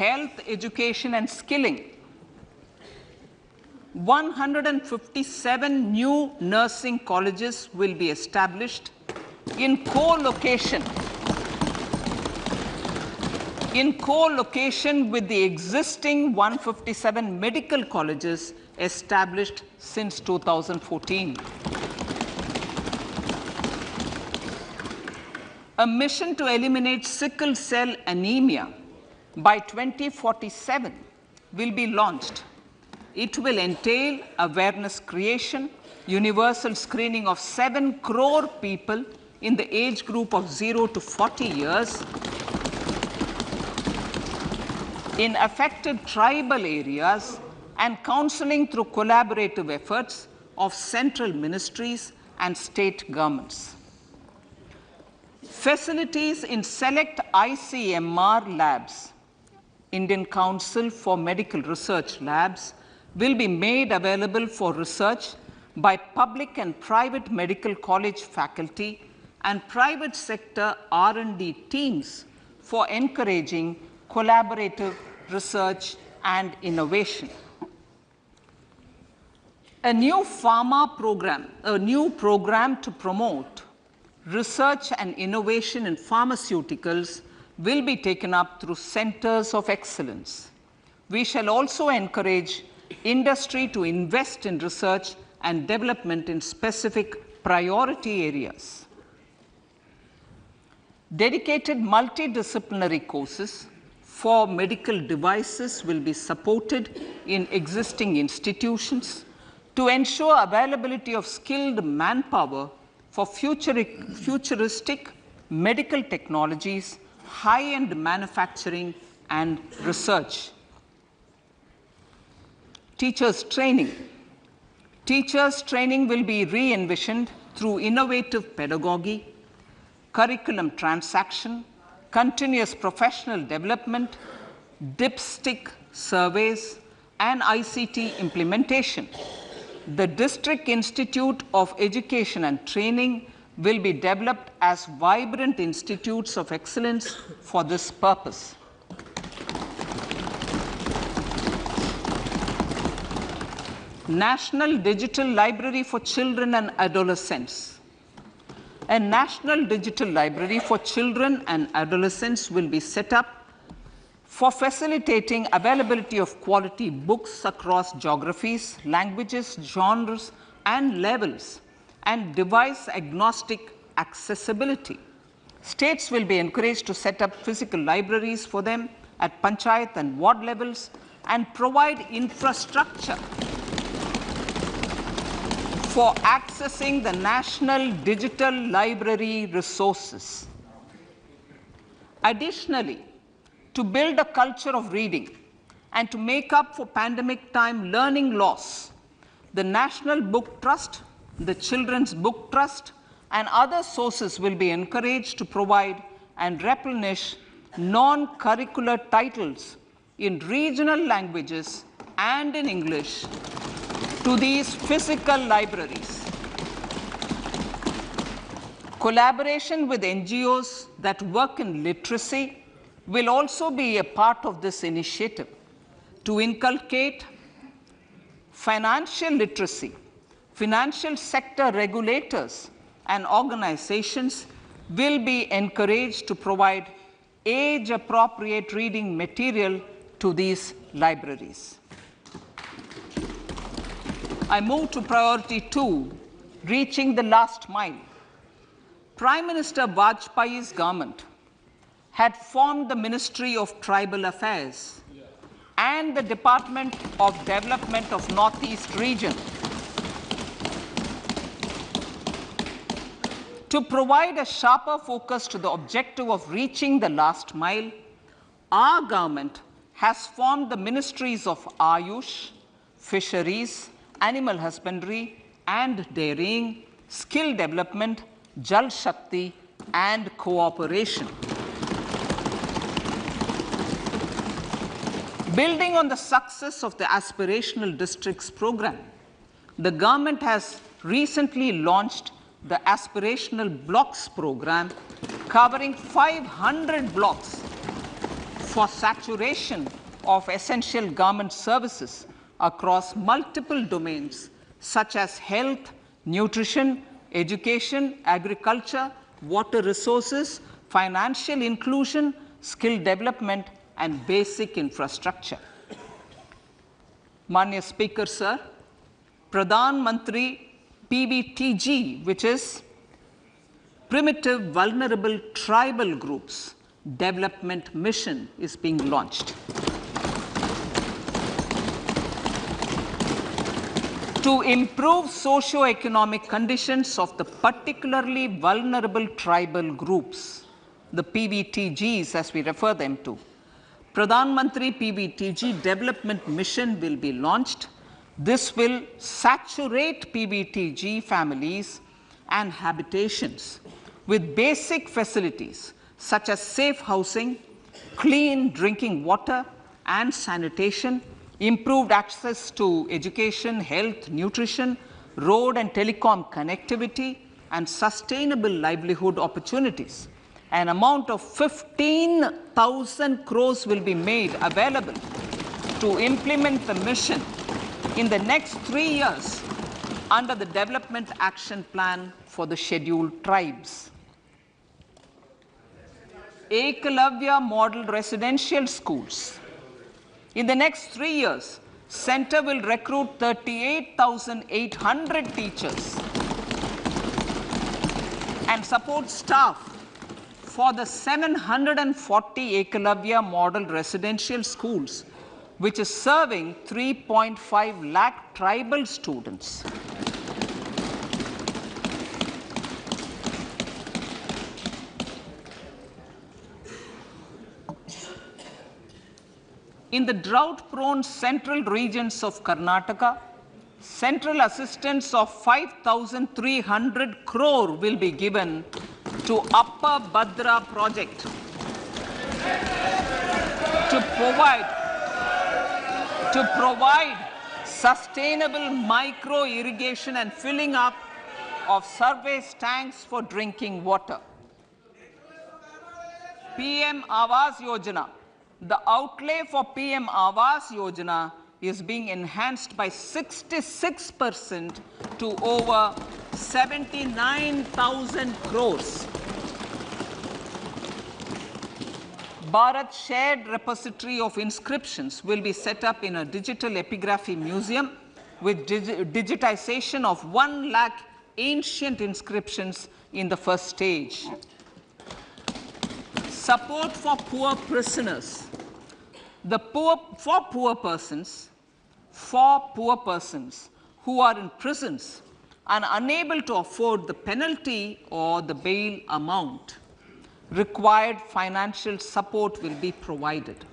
health, education, and skilling. 157 new nursing colleges will be established in co-location with the existing 157 medical colleges established since 2014. A mission to eliminate sickle cell anemia by 2047 will be launched. It will entail awareness creation, universal screening of 7 crore people in the age group of 0 to 40 years in affected tribal areas, and counseling through collaborative efforts of central ministries and state governments. Facilities in select ICMR labs, Indian Council for Medical Research Labs, will be made available for research by public and private medical college faculty and private sector R&D teams for encouraging collaborative research and innovation. A new program to promote research and innovation in pharmaceuticals will be taken up through centers of excellence. We shall also encourage industry to invest in research and development in specific priority areas. Dedicated multidisciplinary courses for medical devices will be supported in existing institutions to ensure availability of skilled manpower for futuristic medical technologies, high-end manufacturing, and research. Teachers' training. Teachers' training will be re-envisioned through innovative pedagogy, curriculum transaction, continuous professional development, dipstick surveys, and ICT implementation. The District Institute of Education and Training will be developed as vibrant institutes of excellence for this purpose. National Digital Library for Children and Adolescents. A National Digital Library for Children and Adolescents will be set up for facilitating availability of quality books across geographies, languages, genres, and levels, and device-agnostic accessibility. States will be encouraged to set up physical libraries for them at panchayat and ward levels and provide infrastructure for accessing the national digital library resources. Additionally, to build a culture of reading and to make up for pandemic time learning loss, the National Book Trust, the Children's Book Trust, and other sources will be encouraged to provide and replenish non-curricular titles in regional languages and in English to these physical libraries. Collaboration with NGOs that work in literacy will also be a part of this initiative to inculcate financial literacy. Financial sector regulators and organizations will be encouraged to provide age-appropriate reading material to these libraries. I move to priority 2, reaching the last mile. Prime Minister Vajpayee's government had formed the Ministry of Tribal Affairs and the Department of Development of Northeast Region to provide a sharper focus to the objective of reaching the last mile. Our government has formed the Ministries of Ayush, Fisheries, Animal Husbandry and Dairying, Skill Development, Jal Shakti and Cooperation. Building on the success of the Aspirational Districts program, the government has recently launched the Aspirational Blocks program, covering 500 blocks for saturation of essential government services across multiple domains such as health, nutrition, education, agriculture, water resources, financial inclusion, skill development, and basic infrastructure. Manya Speaker, sir, Pradhan Mantri PBTG, which is Primitive Vulnerable Tribal Groups Development Mission, is being launched. To improve socio-economic conditions of the particularly vulnerable tribal groups, the PBTGs as we refer them to, Pradhan Mantri PBTG Development Mission will be launched. This will saturate PBTG families and habitations with basic facilities such as safe housing, clean drinking water and sanitation, improved access to education, health, nutrition, road and telecom connectivity, and sustainable livelihood opportunities. An amount of 15,000 crores will be made available to implement the mission in the next 3 years under the Development Action Plan for the Scheduled Tribes. Ekalavya Model Residential Schools. In the next 3 years, Center will recruit 38,800 teachers and support staff for the 740 Ekalavya Model Residential Schools, which is serving 3.5 lakh tribal students. In the drought-prone central regions of Karnataka, central assistance of 5,300 crore will be given to Upper Bhadra project to provide sustainable micro irrigation and filling up of surface tanks for drinking water. PM Awas Yojana. The outlay for PM Awas Yojana is being enhanced by 66% to over 79,000 crores. Bharat Shared Repository of Inscriptions will be set up in a digital epigraphy museum with digitization of 1 lakh ancient inscriptions in the first stage. Support for poor prisoners. For poor persons who are in prisons and unable to afford the penalty or the bail amount, required financial support will be provided.